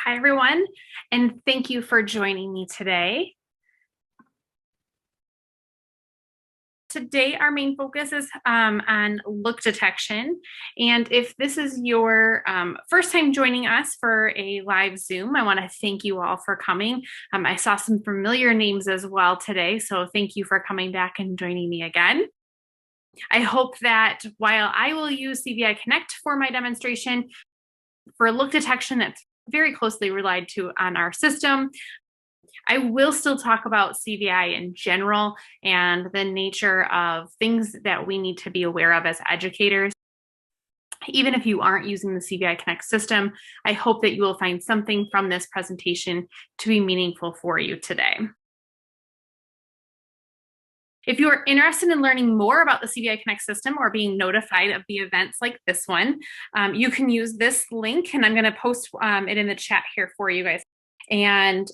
Hi, everyone, and thank you for joining me today. Today, our main focus is on look detection. And if this is your first time joining us for a live Zoom, I want to thank you all for coming. I saw some familiar names as well today, so thank you for coming back and joining me again. I hope that while I will use CViConnect for my demonstration, for look detection that's very closely relied to on our system, I will still talk about CVI in general and the nature of things that we need to be aware of as educators. Even if you aren't using the CViConnect system, I hope that you will find something from this presentation to be meaningful for you today. If you are interested in learning more about the CViConnect system or being notified of the events like this one, you can use this link, and I'm going to post it in the chat here for you guys. And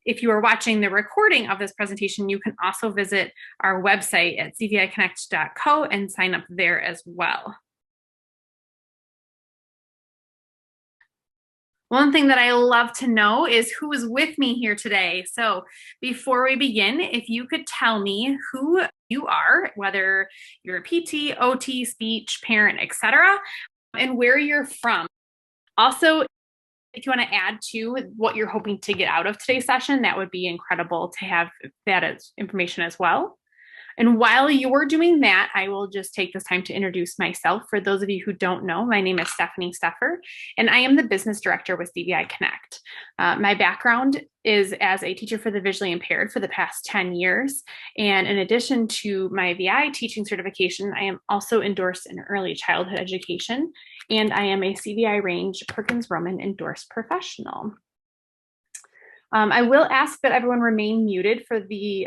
if you are watching the recording of this presentation, you can also visit our website at CViConnect.co and sign up there as well. One thing that I love to know is who is with me here today. So before we begin, if you could tell me who you are, whether you're a PT, OT, speech, parent, etc., and where you're from. Also, if you want to add to what you're hoping to get out of today's session, that would be incredible to have that as information as well. And while you're doing that, I will just take this time to introduce myself. For those of you who don't know, my name is Stephanie Steffer, and I am the business director with CViConnect. My background is as a teacher for the visually impaired for the past 10 years. And in addition to my VI teaching certification, I am also endorsed in early childhood education, and I am a CVI range Perkins-Roman endorsed professional. I will ask that everyone remain muted for the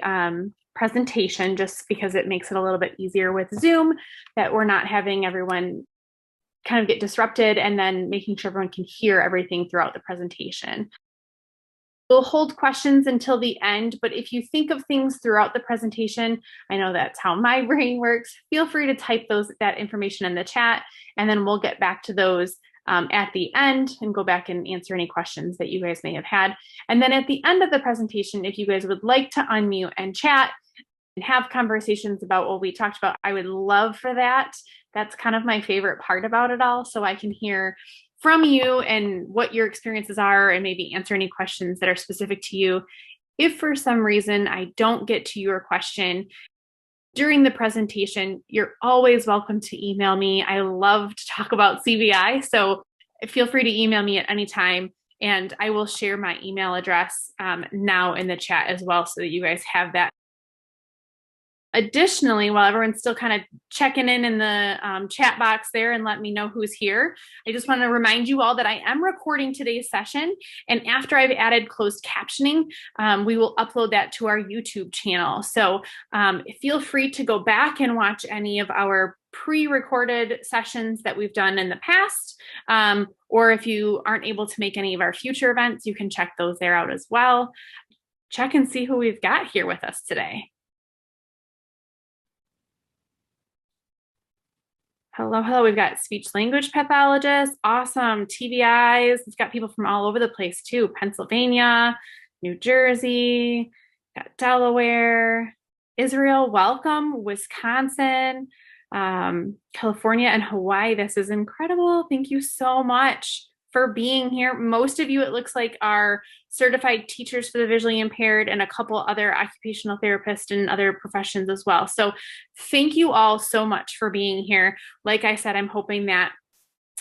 presentation, just because it makes it a little bit easier with Zoom, that we're not having everyone kind of get disrupted and then making sure everyone can hear everything throughout the presentation. We'll hold questions until the end, but if you think of things throughout the presentation, I know that's how my brain works, feel free to type that information in the chat, and then we'll get back to those at the end and go back and answer any questions that you guys may have had. And then at the end of the presentation, if you guys would like to unmute and chat and have conversations about what we talked about, I would love for that. That's kind of my favorite part about it all, so I can hear from you and what your experiences are and maybe answer any questions that are specific to you. If for some reason I don't get to your question during the presentation, you're always welcome to email me. I love to talk about CVI, so feel free to email me at any time, and I will share my email address now in the chat as well, so that you guys have that. Additionally, while everyone's still kind of checking in the chat box there and let me know who's here, I just want to remind you all that I am recording today's session, and after I've added closed captioning, we will upload that to our YouTube channel. So feel free to go back and watch any of our pre-recorded sessions that we've done in the past, or if you aren't able to make any of our future events, you can check those there out as well. Check and see who we've got here with us today. Hello, hello. We've got speech language pathologists, awesome, TBIs. We've got people from all over the place too. Pennsylvania, New Jersey, got Delaware, Israel, welcome, Wisconsin, California, and Hawaii. This is incredible. Thank you so much for being here. Most of you, it looks like, are certified teachers for the visually impaired, and a couple other occupational therapists and other professions as well. So thank you all so much for being here. Like I said, I'm hoping that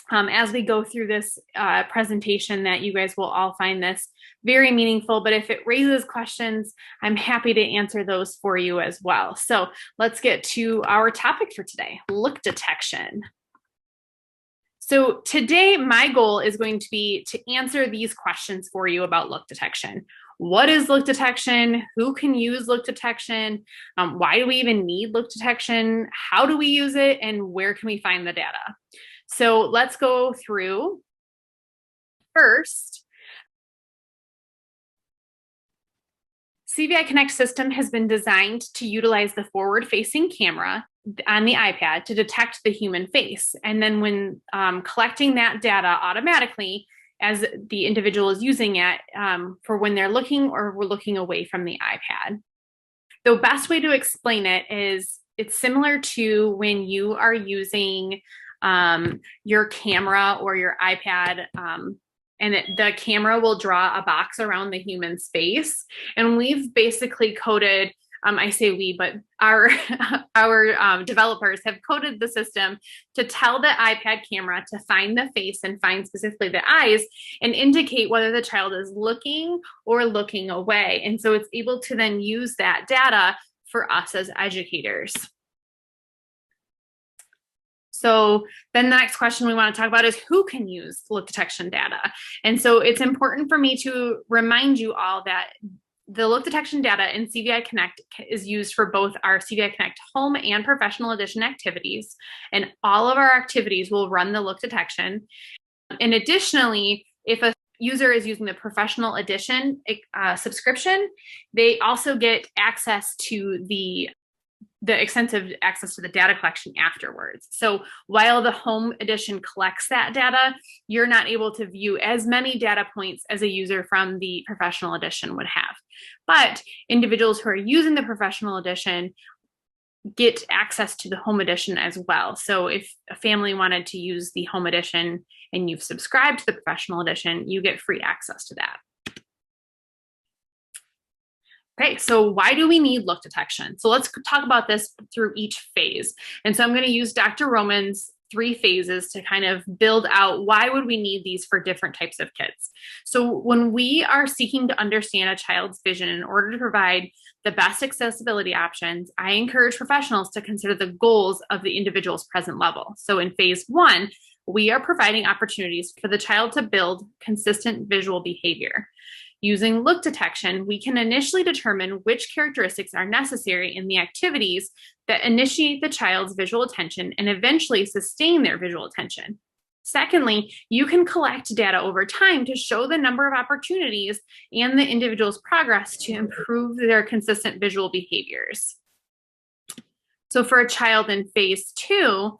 as we go through this presentation, that you guys will all find this very meaningful, but if it raises questions, I'm happy to answer those for you as well. So let's get to our topic for today, look detection. So today, my goal is going to be to answer these questions for you about look detection. What is look detection? Who can use look detection? Why do we even need look detection? How do we use it? And where can we find the data? So let's go through. First, CViConnect system has been designed to utilize the forward-facing camera on the iPad to detect the human face. And then when collecting that data automatically, as the individual is using it for when they're looking or we're looking away from the iPad. The best way to explain it is it's similar to when you are using your camera or your iPad, and the camera will draw a box around the human space. And we've basically coded, I say we, but our developers have coded the system to tell the iPad camera to find the face and find specifically the eyes and indicate whether the child is looking or looking away. And so it's able to then use that data for us as educators. So then the next question we want to talk about is who can use look detection data. And so it's important for me to remind you all that the look detection data in CViConnect is used for both our CViConnect Home and Professional Edition activities. And all of our activities will run the look detection. And additionally, if a user is using the Professional Edition subscription, they also get access to the extensive access to the data collection afterwards. So while the home edition collects that data, you're not able to view as many data points as a user from the professional edition would have. But individuals who are using the professional edition get access to the home edition as well. So if a family wanted to use the home edition and you've subscribed to the professional edition, you get free access to that. Okay, so why do we need look detection? So let's talk about this through each phase. And so I'm going to use Dr. Roman's 3 phases to kind of build out why would we need these for different types of kids. So when we are seeking to understand a child's vision in order to provide the best accessibility options, I encourage professionals to consider the goals of the individual's present level. So in phase 1, we are providing opportunities for the child to build consistent visual behavior. Using look detection, we can initially determine which characteristics are necessary in the activities that initiate the child's visual attention and eventually sustain their visual attention. Secondly, you can collect data over time to show the number of opportunities and the individual's progress to improve their consistent visual behaviors. So for a child in phase 2,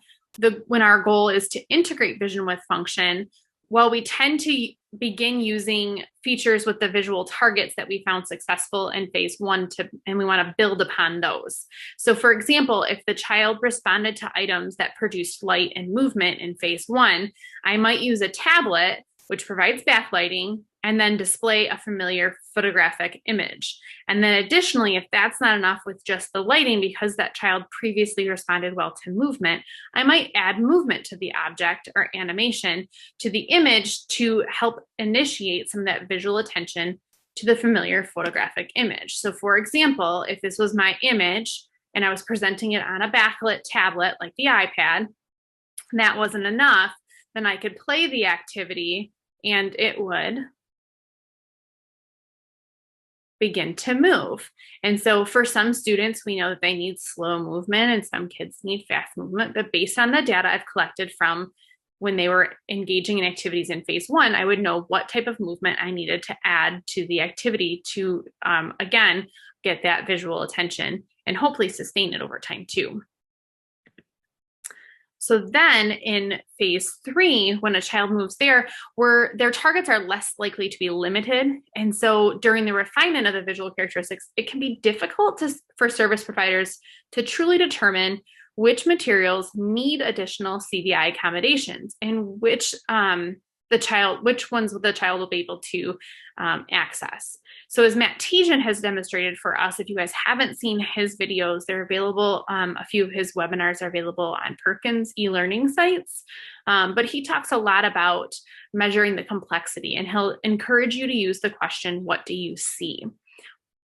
when our goal is to integrate vision with function, while we tend to begin using features with the visual targets that we found successful in phase 1 and we want to build upon those. So for example, if the child responded to items that produced light and movement in phase 1, I might use a tablet, which provides backlighting, and then display a familiar photographic image. And then additionally, if that's not enough with just the lighting, because that child previously responded well to movement, I might add movement to the object or animation to the image to help initiate some of that visual attention to the familiar photographic image. So for example, if this was my image and I was presenting it on a backlit tablet like the iPad, and that wasn't enough, then I could play the activity and it would begin to move. And so for some students, we know that they need slow movement and some kids need fast movement, but based on the data I've collected from when they were engaging in activities in phase 1, I would know what type of movement I needed to add to the activity to, again, get that visual attention and hopefully sustain it over time too. So then in phase 3, when a child moves there, their targets are less likely to be limited. And so during the refinement of the visual characteristics, it can be difficult for service providers to truly determine which materials need additional CVI accommodations and which ones the child will be able to access. So as Matt Tejan has demonstrated for us, if you guys haven't seen his videos, they're available, a few of his webinars are available on Perkins e-learning sites, but he talks a lot about measuring the complexity, and he'll encourage you to use the question, what do you see?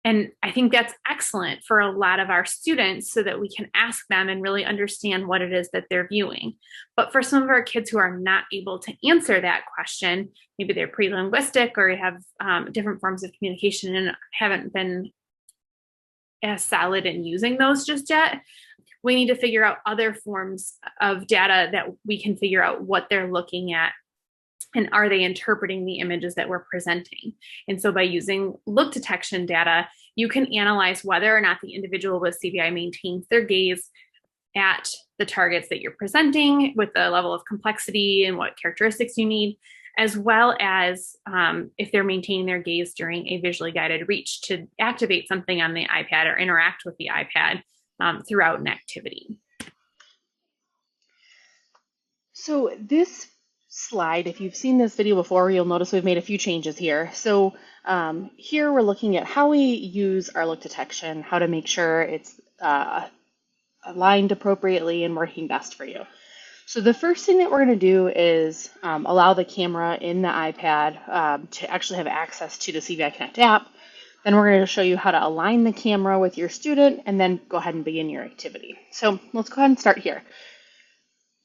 And I think that's excellent for a lot of our students so that we can ask them and really understand what it is that they're viewing. But for some of our kids who are not able to answer that question, maybe they're pre-linguistic or have different forms of communication and haven't been as solid in using those just yet, we need to figure out other forms of data that we can figure out what they're looking at. And are they interpreting the images that we're presenting? And so by using look detection data, you can analyze whether or not the individual with CVI maintains their gaze at the targets that you're presenting with the level of complexity and what characteristics you need. as well as if they're maintaining their gaze during a visually guided reach to activate something on the iPad or interact with the iPad throughout an activity. So this slide, if you've seen this video before, you'll notice we've made a few changes here. So here we're looking at how we use our look detection, how to make sure it's aligned appropriately and working best for you. So the first thing that we're going to do is allow the camera in the iPad to actually have access to the CViConnect app. Then we're going to show you how to align the camera with your student and then go ahead and begin your activity. So let's go ahead and start here.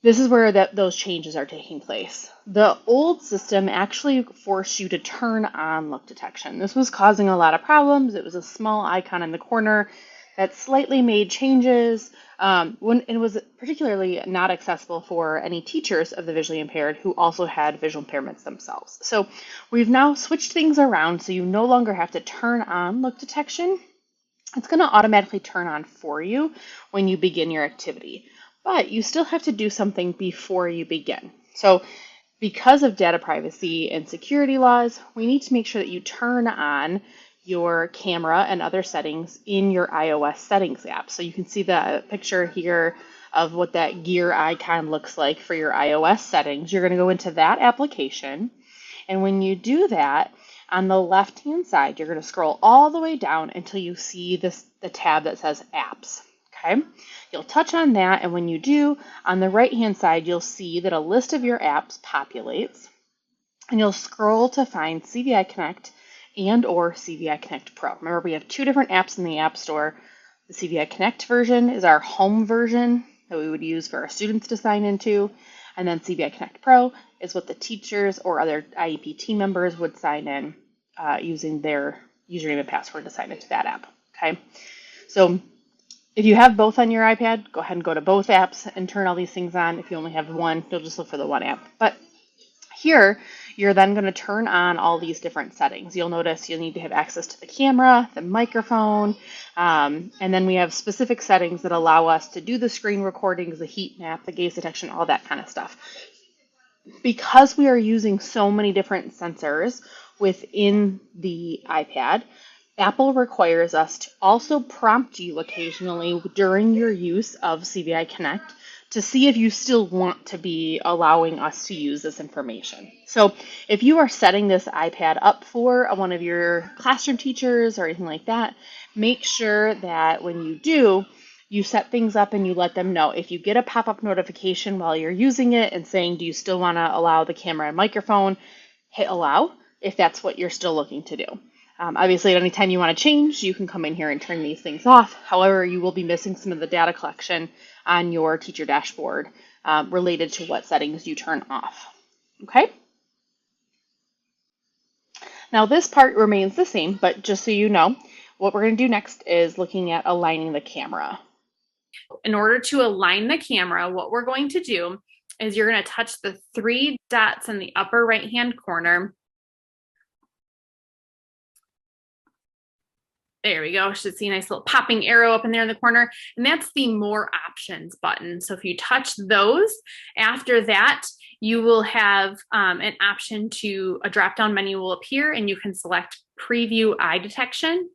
This is where those changes are taking place. The old system actually forced you to turn on look detection. This was causing a lot of problems. It was a small icon in the corner that slightly made changes when it was particularly not accessible for any teachers of the visually impaired who also had visual impairments themselves. So we've now switched things around so you no longer have to turn on look detection. It's going to automatically turn on for you when you begin your activity. But you still have to do something before you begin. So because of data privacy and security laws, we need to make sure that you turn on your camera and other settings in your iOS settings app. So you can see the picture here of what that gear icon looks like for your iOS settings. You're going to go into that application. And when you do that, on the left-hand side, you're going to scroll all the way down until you see the tab that says Apps. Okay, you'll touch on that, and when you do, on the right-hand side, you'll see that a list of your apps populates, and you'll scroll to find CViConnect and or CViConnect Pro. Remember, we have two different apps in the App Store. The CViConnect version is our home version that we would use for our students to sign into, and then CViConnect Pro is what the teachers or other IEP team members would sign in using their username and password to sign into that app. Okay, so if you have both on your iPad, go ahead and go to both apps and turn all these things on. If you only have one, you'll just look for the one app. But here, you're then going to turn on all these different settings. You'll notice you'll need to have access to the camera, the microphone, and then we have specific settings that allow us to do the screen recordings, the heat map, the gaze detection, all that kind of stuff. Because we are using so many different sensors within the iPad, Apple requires us to also prompt you occasionally during your use of CViConnect to see if you still want to be allowing us to use this information. So if you are setting this iPad up for one of your classroom teachers or anything like that, make sure that when you do, you set things up and you let them know. If you get a pop-up notification while you're using it and saying, do you still want to allow the camera and microphone, hit allow if that's what you're still looking to do. Obviously, at any time you want to change, you can come in here and turn these things off. However, you will be missing some of the data collection on your teacher dashboard related to what settings you turn off. Okay? Now, this part remains the same, but just so you know, what we're going to do next is looking at aligning the camera. In order to align the camera, what we're going to do is you're going to touch the three dots in the upper right-hand corner. There we go. You should see a nice little popping arrow up in there in the corner. And that's the More Options button. So if you touch those, after that, you will have an option to a drop-down menu will appear and you can select Preview Eye Detection.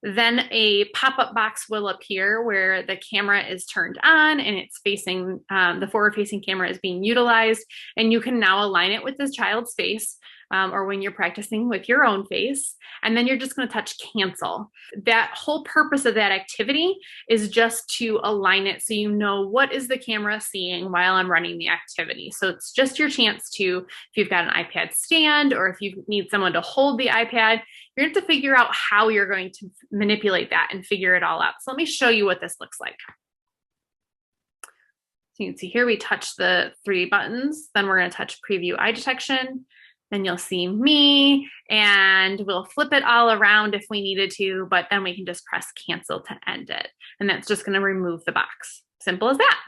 Then a pop-up box will appear where the camera is turned on and it's facing, the forward-facing camera is being utilized, and you can now align it with the child's face or when you're practicing with your own face. And then you're just going to touch cancel. That whole purpose of that activity is just to align it so you know what is the camera seeing while I'm running the activity. So it's just your chance to, if you've got an iPad stand or if you need someone to hold the iPad, you're going to have to figure out how you're going to manipulate that and figure it all out. So let me show you what this looks like. So you can see here we touch the three buttons, then we're going to touch Preview Eye Detection. Then you'll see me, and we'll flip it all around if we needed to, but then we can just press cancel to end it. And that's just going to remove the box. Simple as that.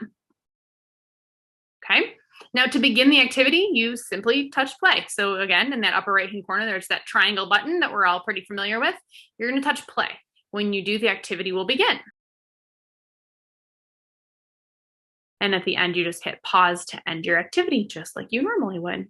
Okay. Now to begin the activity, you simply touch play. So again, in that upper right-hand corner, there's that triangle button that we're all pretty familiar with. You're going to touch play. When you do, the activity will begin. And at the end, you just hit pause to end your activity, just like you normally would.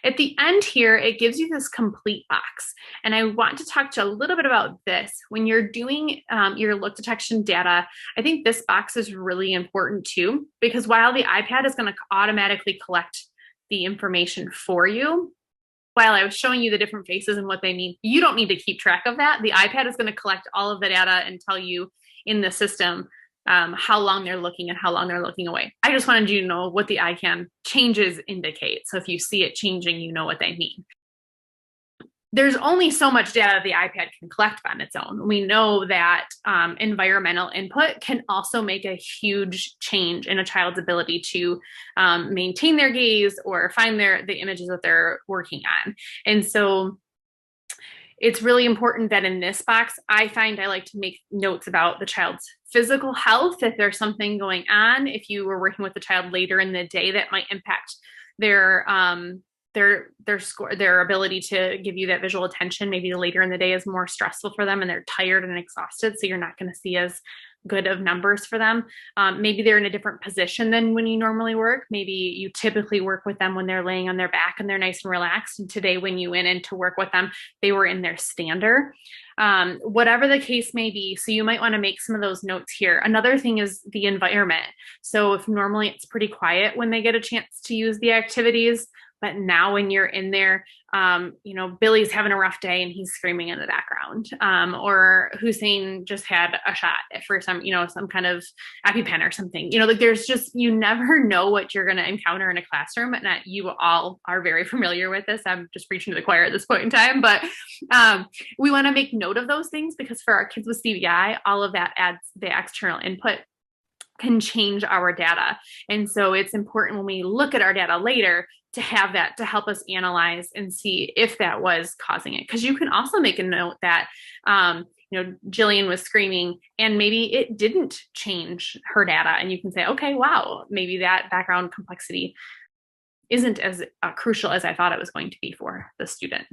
At the end here, it gives you this complete box. And I want to talk to you a little bit about this. When you're doing your look detection data, I think this box is really important too, because while the iPad is going to automatically collect the information for you, while I was showing you the different faces and what they mean, you don't need to keep track of that. The iPad is going to collect all of the data and tell you in the system how long they're looking and how long they're looking away. I just wanted you to know what the ICANN changes indicate. So if you see it changing, you know what they mean. There's only so much data the iPad can collect on its own. We know that environmental input can also make a huge change in a child's ability to maintain their gaze or find the images that they're working on. And so it's really important that in this box, I find I like to make notes about the child's physical health, if there's something going on, if you were working with the child later in the day that might impact their score, their ability to give you that visual attention. Maybe later in the day is more stressful for them and they're tired and exhausted, so you're not going to see as good of numbers for them. Maybe they're in a different position than when you normally work. Maybe you typically work with them when they're laying on their back and they're nice and relaxed. And today when you went in to work with them, they were in their stander. Whatever the case may be. So you might want to make some of those notes here. Another thing is the environment. So if normally it's pretty quiet when they get a chance to use the activities, but now when you're in there, Billy's having a rough day and he's screaming in the background, or Hussein just had a shot for some kind of EpiPen or something, like there's just, you never know what you're going to encounter in a classroom. And you all are very familiar with this. I'm just preaching to the choir at this point in time, but we want to make note of those things because for our kids with CVI, all of that adds the external input can change our data. And so it's important when we look at our data later to have that to help us analyze and see if that was causing it. Because you can also make a note that, Jillian was screaming and maybe it didn't change her data. And you can say, okay, wow, maybe that background complexity isn't as crucial as I thought it was going to be for the student.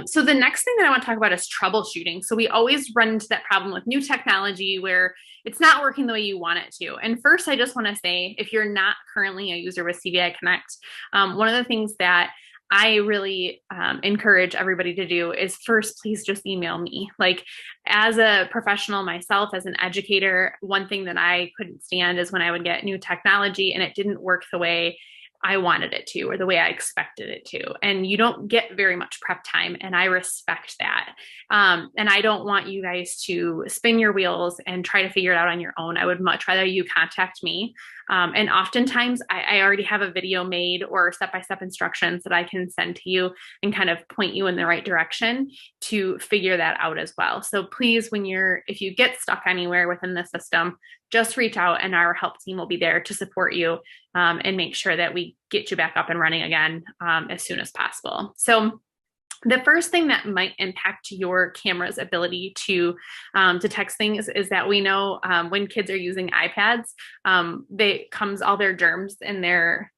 So the next thing that I want to talk about is troubleshooting. So we always run into that problem with new technology where it's not working the way you want it to. And first, I just want to say, if you're not currently a user with CViConnect, one of the things that I really encourage everybody to do is first, please just email me. Like as a professional myself, as an educator, one thing that I couldn't stand is when I would get new technology and it didn't work the way I wanted it to, or the way I expected it to. And you don't get very much prep time. And I respect that. And I don't want you guys to spin your wheels and try to figure it out on your own. I would much rather you contact me. And oftentimes I already have a video made or step-by-step instructions that I can send to you and kind of point you in the right direction to figure that out as well. So please, if you get stuck anywhere within the system, just reach out and our help team will be there to support you and make sure that we get you back up and running again as soon as possible. So the first thing that might impact your camera's ability to detect things is that we know when kids are using iPads, comes all their germs and their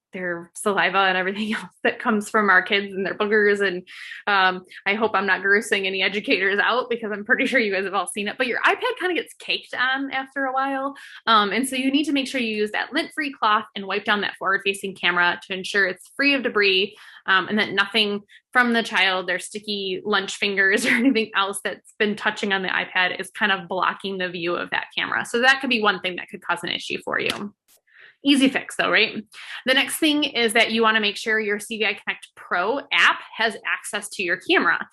saliva and everything else that comes from our kids and their boogers. And I hope I'm not grossing any educators out because I'm pretty sure you guys have all seen it, but your iPad kind of gets caked on after a while. And so you need to make sure you use that lint-free cloth and wipe down that forward-facing camera to ensure it's free of debris and that nothing from the child, their sticky lunch fingers or anything else that's been touching on the iPad is kind of blocking the view of that camera. So that could be one thing that could cause an issue for you. Easy fix though, right? The next thing is that you want to make sure your CViConnect PRO app has access to your camera.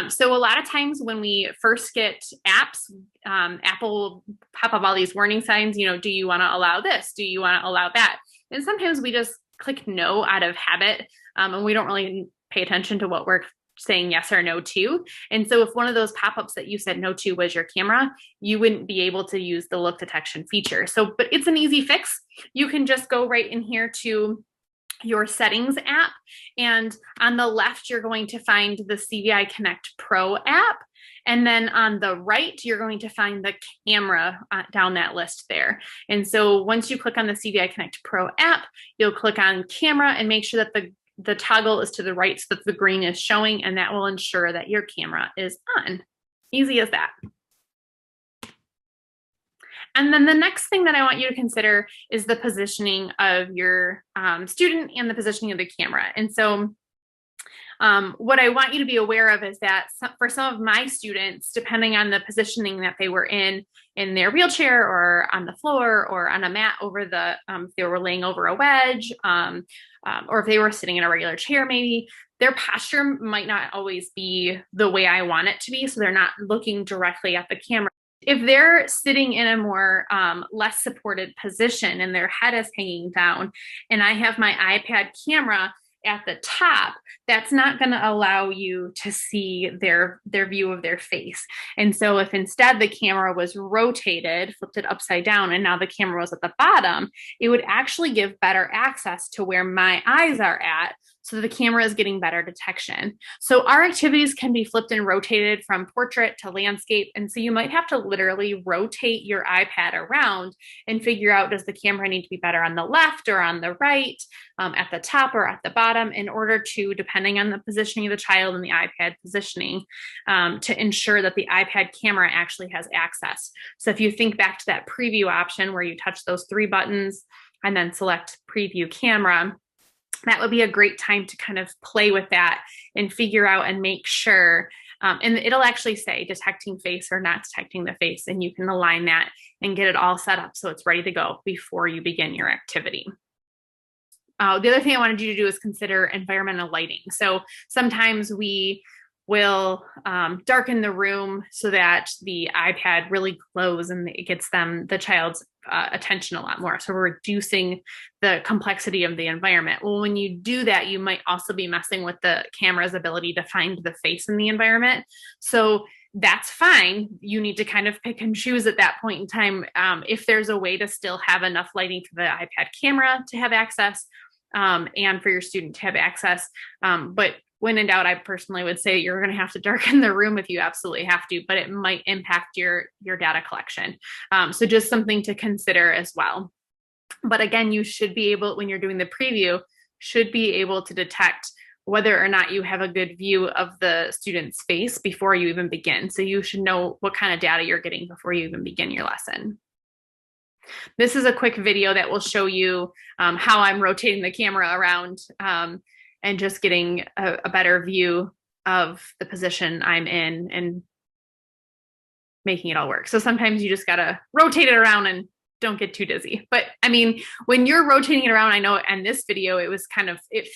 So a lot of times when we first get apps, Apple will pop up all these warning signs, do you want to allow this? Do you want to allow that? And sometimes we just click no out of habit and we don't really pay attention to what we're saying yes or no to. And so if one of those pop-ups that you said no to was your camera, you wouldn't be able to use the look detection feature. But it's an easy fix. You can just go right in here to your settings app. And on the left, you're going to find the CViConnect PRO app. And then on the right, you're going to find the camera down that list there. And so once you click on the CViConnect PRO app, you'll click on camera and make sure that the toggle is to the right so that the green is showing, and that will ensure that your camera is on. Easy as that. And then the next thing that I want you to consider is the positioning of your student and the positioning of the camera. And so what I want you to be aware of is that for some of my students, depending on the positioning that they were in their wheelchair or on the floor or on a mat over if they were laying over a wedge, or if they were sitting in a regular chair, maybe their posture might not always be the way I want it to be. So they're not looking directly at the camera. If they're sitting in a more less supported position and their head is hanging down and I have my iPad camera at the top, that's not going to allow you to see their view of their face. And so if instead the camera was rotated, flipped it upside down, and now the camera was at the bottom, it would actually give better access to where my eyes are at, so the camera is getting better detection. So our activities can be flipped and rotated from portrait to landscape. And so you might have to literally rotate your iPad around and figure out, does the camera need to be better on the left or on the right, at the top or at the bottom, in order to, depending on the positioning of the child and the iPad positioning, to ensure that the iPad camera actually has access. So if you think back to that preview option where you touch those 3 buttons and then select preview camera, that would be a great time to kind of play with that and figure out and make sure, and it'll actually say detecting face or not detecting the face, and you can align that and get it all set up so it's ready to go before you begin your activity. The other thing I wanted you to do is consider environmental lighting. So sometimes we will darken the room so that the iPad really glows and it gets the child's attention a lot more. So we're reducing the complexity of the environment. Well, when you do that, you might also be messing with the camera's ability to find the face in the environment. So that's fine. You need to kind of pick and choose at that point in time if there's a way to still have enough lighting for the iPad camera to have access, and for your student to have access. But when in doubt, I personally would say you're going to have to darken the room if you absolutely have to, but it might impact your data collection. So just something to consider as well. But again, you should be able, when you're doing the preview, should be able to detect whether or not you have a good view of the student's face before you even begin. So you should know what kind of data you're getting before you even begin your lesson. This is a quick video that will show you how I'm rotating the camera around and just getting a better view of the position I'm in and making it all work. So sometimes you just gotta rotate it around and don't get too dizzy. But I mean, when you're rotating it around, I know in this video, it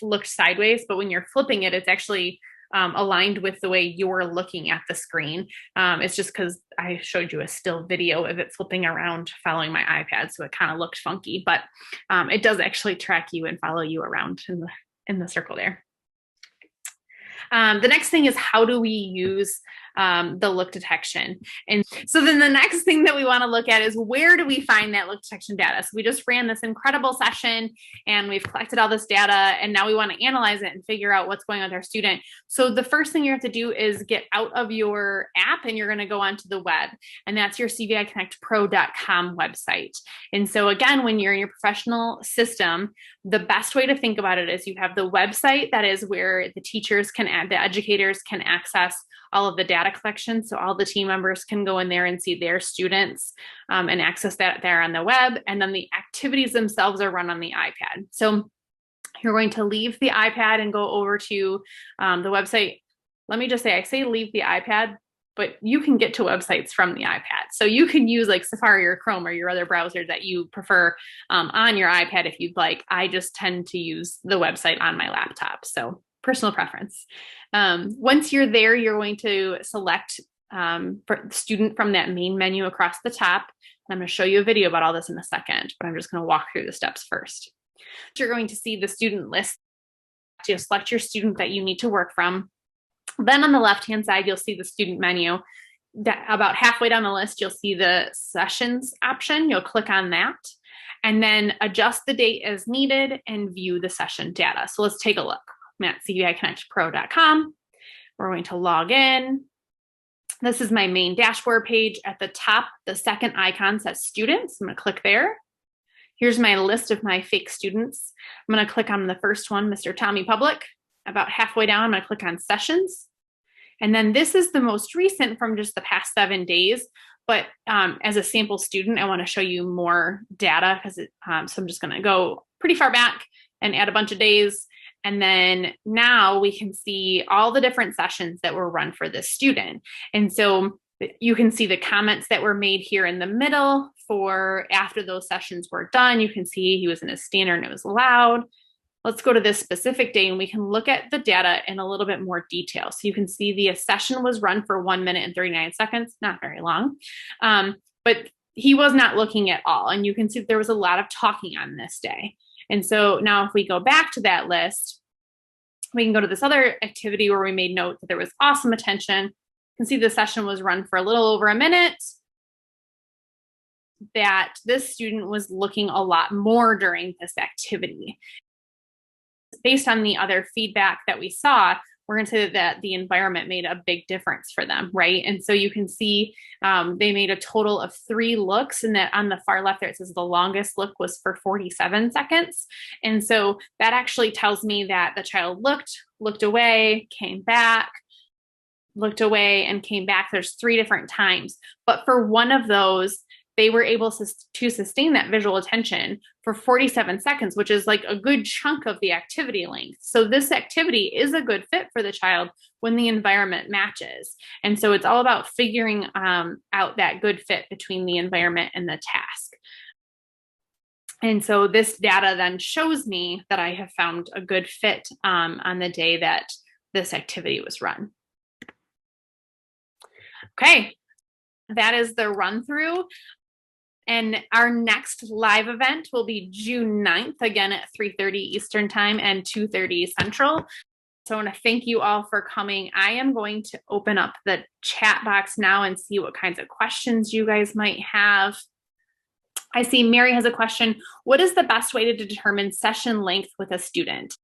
looked sideways, but when you're flipping it, it's actually aligned with the way you're looking at the screen. It's just because I showed you a still video of it flipping around following my iPad, so it kind of looked funky, but it does actually track you and follow you around in the circle there. The next thing is, how do we use the look detection? And so then the next thing that we want to look at is, where do we find that look detection data? So we just ran this incredible session and we've collected all this data, and now we want to analyze it and figure out what's going on with our student. So the first thing you have to do is get out of your app and you're going to go onto the web, and that's your CViConnectPro.com website. And so again, when you're in your professional system, the best way to think about it is you have the website that is where the teachers the educators can access all of the data collection. So all the team members can go in there and see their students and access that there on the web. And then the activities themselves are run on the iPad. So you're going to leave the iPad and go over to the website. Let me just say, I say leave the iPad, but you can get to websites from the iPad. So you can use like Safari or Chrome or your other browser that you prefer on your iPad if you'd like. I just tend to use the website on my laptop. So personal preference. Once you're there, you're going to select student from that main menu across the top. And I'm going to show you a video about all this in a second, but I'm just going to walk through the steps first. So you're going to see the student list. You select your student that you need to work from. Then on the left-hand side, you'll see the student menu. About halfway down the list, you'll see the sessions option. You'll click on that and then adjust the date as needed and view the session data. So let's take a look. I'm at CViConnectPro.com. We're going to log in. This is my main dashboard page. At the top, the second icon says students. I'm going to click there. Here's my list of my fake students. I'm going to click on the first one, Mr. Tommy Public. About halfway down, I'm going to click on sessions. And then this is the most recent from just the past 7 days, But as a sample student, I want to show you more data because so I'm just going to go pretty far back and add a bunch of days. And then now we can see all the different sessions that were run for this student. And so you can see the comments that were made here in the middle for after those sessions were done. You can see he was in his standard and it was loud. Let's go to this specific day and we can look at the data in a little bit more detail. So you can see the session was run for 1 minute and 39 seconds, not very long, but he was not looking at all. And you can see there was a lot of talking on this day. And so now if we go back to that list, we can go to this other activity where we made note that there was awesome attention. You can see the session was run for a little over a minute, that this student was looking a lot more during this activity. Based on the other feedback that we saw, we're going to say that the environment made a big difference for them, right? And so you can see they made a total of 3 looks, and that on the far left there, it says the longest look was for 47 seconds. And so that actually tells me that the child looked away, came back, looked away, and came back. There's 3 different times. But for one of those, they were able to sustain that visual attention for 47 seconds, which is like a good chunk of the activity length. So this activity is a good fit for the child when the environment matches. And so it's all about figuring out that good fit between the environment and the task. And so this data then shows me that I have found a good fit on the day that this activity was run. Okay, that is the run through. And our next live event will be June 9th, again at 3:30 Eastern Time and 2:30 Central. So I want to thank you all for coming. I am going to open up the chat box now and see what kinds of questions you guys might have. I see Mary has a question. What is the best way to determine session length with a student?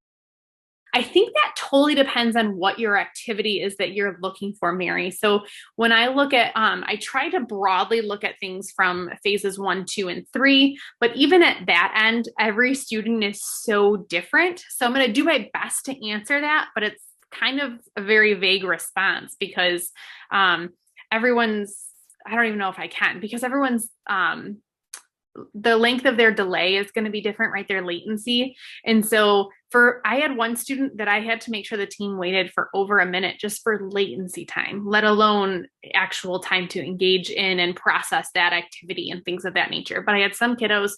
I think that totally depends on what your activity is that you're looking for, Mary. So when I look at, I try to broadly look at things from phases 1, 2, and 3, but even at that end, every student is so different. So I'm going to do my best to answer that, but it's kind of a very vague response because everyone's, I don't even know if I can, because everyone's, the length of their delay is going to be different, right? Their latency. And so I had one student that I had to make sure the team waited for over a minute just for latency time, let alone actual time to engage in and process that activity and things of that nature. But I had some kiddos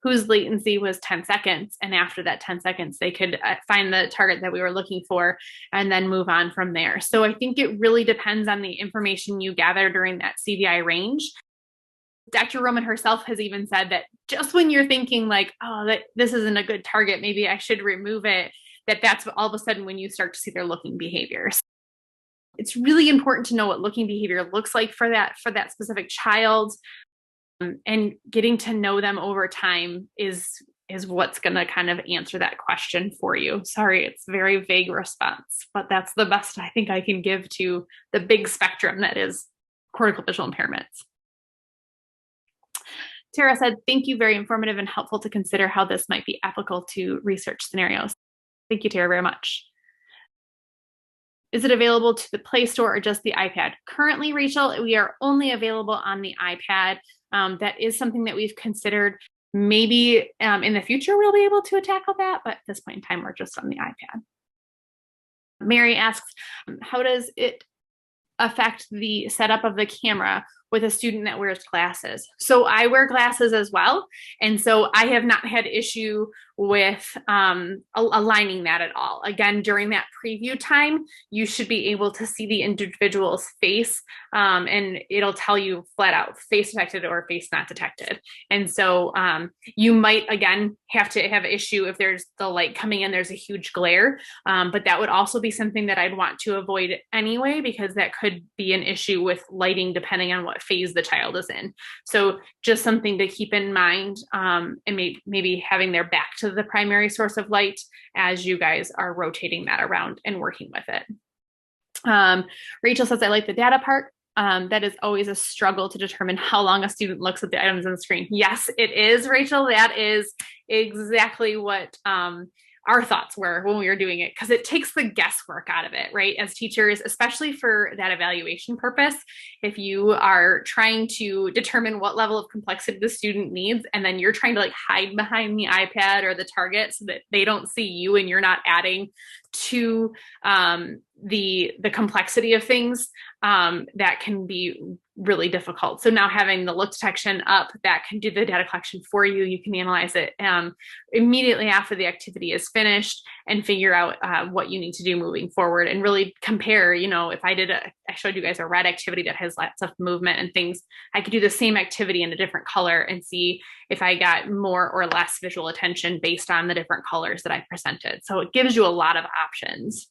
whose latency was 10 seconds. And after that 10 seconds, they could find the target that we were looking for and then move on from there. So I think it really depends on the information you gather during that CVI range. Dr. Roman herself has even said that just when you're thinking like, oh, that this isn't a good target, maybe I should remove it, that's all of a sudden when you start to see their looking behaviors. It's really important to know what looking behavior looks like for that specific child, and getting to know them over time is what's going to kind of answer that question for you. Sorry, it's a very vague response, but that's the best I think I can give to the big spectrum that is cortical visual impairments. Tara said, thank you, very informative and helpful to consider how this might be applicable to research scenarios. Thank you, Tara, very much. Is it available to the Play Store or just the iPad? Currently, Rachel, we are only available on the iPad. That is something that we've considered. Maybe in the future we'll be able to tackle that, but at this point in time, we're just on the iPad. Mary asks, how does it affect the setup of the camera with a student that wears glasses? So I wear glasses as well. And so I have not had issue with aligning that at all. Again, during that preview time, you should be able to see the individual's face, and it'll tell you flat out face detected or face not detected. And so you might, again, have to have issue if there's the light coming in, there's a huge glare, but that would also be something that I'd want to avoid anyway, because that could be an issue with lighting depending on what phase the child is in. So just something to keep in mind, and maybe having their back to the primary source of light as you guys are rotating that around and working with it. Rachel says, I like the data part. That is always a struggle to determine how long a student looks at the items on the screen. Yes, it is, Rachel. That is exactly what our thoughts were when we were doing it, because it takes the guesswork out of it, right? As teachers, especially for that evaluation purpose, if you are trying to determine what level of complexity the student needs, and then you're trying to like hide behind the iPad or the target so that they don't see you and you're not adding to the complexity of things, that can be really difficult. So now having the look detection up that can do the data collection for you, you can analyze it immediately after the activity is finished and figure out what you need to do moving forward, and really compare, if I showed you guys a red activity that has lots of movement and things, I could do the same activity in a different color and see if I got more or less visual attention based on the different colors that I presented. So it gives you a lot of options.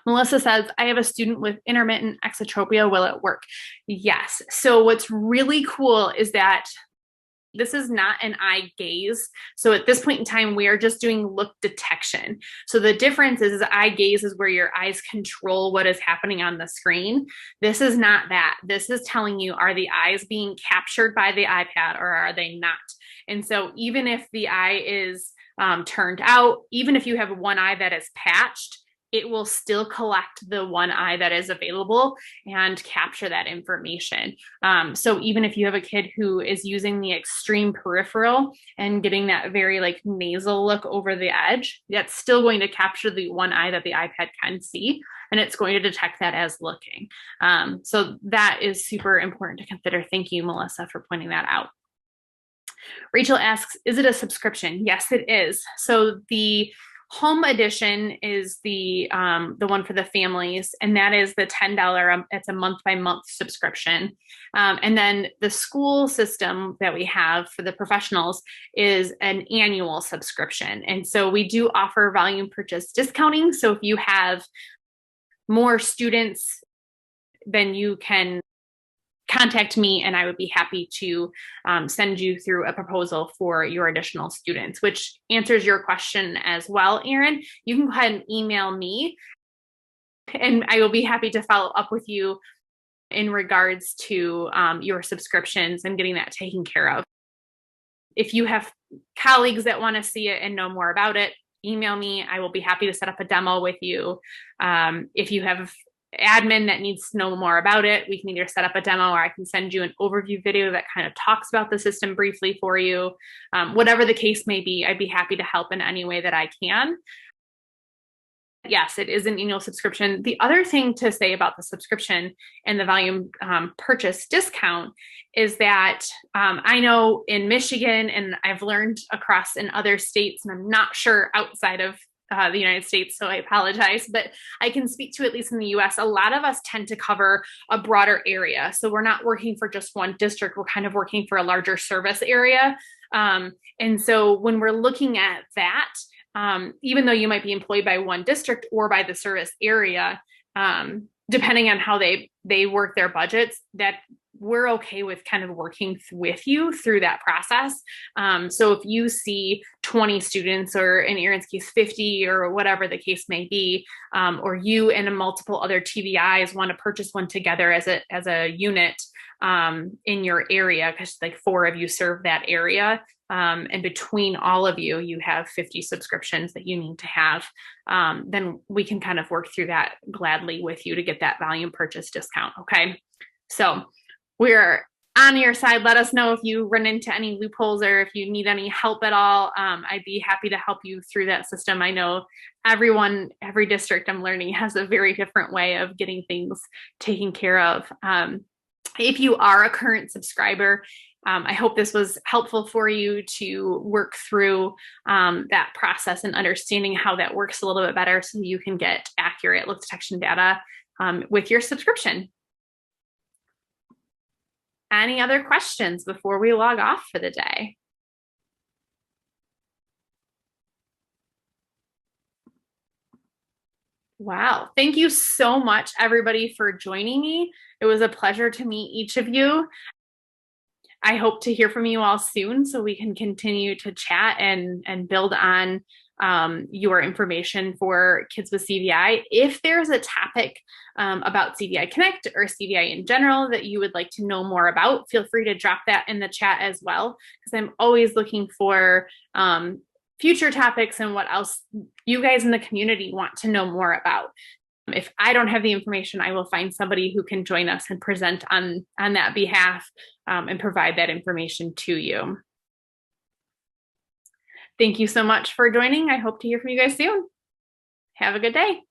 Melissa says, I have a student with intermittent exotropia. Will it work? Yes. So what's really cool is that this is not an eye gaze. So at this point in time, we are just doing look detection. So the difference is eye gaze is where your eyes control what is happening on the screen. This is not that. This is telling you, are the eyes being captured by the iPad or are they not? And so even if the eye is turned out, even if you have one eye that is patched, it will still collect the one eye that is available and capture that information. So even if you have a kid who is using the extreme peripheral and getting that very like nasal look over the edge, that's still going to capture the one eye that the iPad can see, and it's going to detect that as looking. So that is super important to consider. Thank you, Melissa, for pointing that out. Rachel asks, is it a subscription? Yes, it is. So the Home edition is the one for the families, and that is the $10. It's a month by month subscription. And then the school system that we have for the professionals is an annual subscription. And so we do offer volume purchase discounting. So if you have more students, then you can contact me and I would be happy to send you through a proposal for your additional students, which answers your question as well, Erin. You can go ahead and email me and I will be happy to follow up with you in regards to your subscriptions and getting that taken care of. If you have colleagues that want to see it and know more about it, email me. I will be happy to set up a demo with you. If you have admin that needs to know more about it, we can either set up a demo or I can send you an overview video that kind of talks about the system briefly for you. Whatever the case may be, I'd be happy to help in any way that I can. Yes, it is an annual subscription. The other thing to say about the subscription and the volume purchase discount is that I know in Michigan, and I've learned across in other states, and I'm not sure outside of the United States, so I apologize, but I can speak to at least in the US, a lot of us tend to cover a broader area. So we're not working for just one district, we're kind of working for a larger service area. And so when we're looking at that, even though you might be employed by one district or by the service area, depending on how they work their budgets, that we're okay with kind of working with you through that process. So if you see 20 students, or in Erin's case, 50, or whatever the case may be, or you and multiple other TVIs want to purchase one together as a unit in your area, because like 4 of you serve that area, and between all of you, you have 50 subscriptions that you need to have, then we can kind of work through that gladly with you to get that volume purchase discount. Okay. So we're on your side. Let us know if you run into any loopholes or if you need any help at all. I'd be happy to help you through that system. I know every district I'm learning has a very different way of getting things taken care of. If you are a current subscriber, I hope this was helpful for you to work through that process and understanding how that works a little bit better so you can get accurate look detection data with your subscription. Any other questions before we log off for the day? Wow. Thank you so much, everybody, for joining me. It was a pleasure to meet each of you. I hope to hear from you all soon so we can continue to chat and build on your information for kids with CVI. If there's a topic about CViConnect or CVI in general that you would like to know more about, feel free to drop that in the chat as well, because I'm always looking for future topics and what else you guys in the community want to know more about. If I don't have the information, I will find somebody who can join us and present on that behalf, and provide that information to you. Thank you so much for joining. I hope to hear from you guys soon. Have a good day.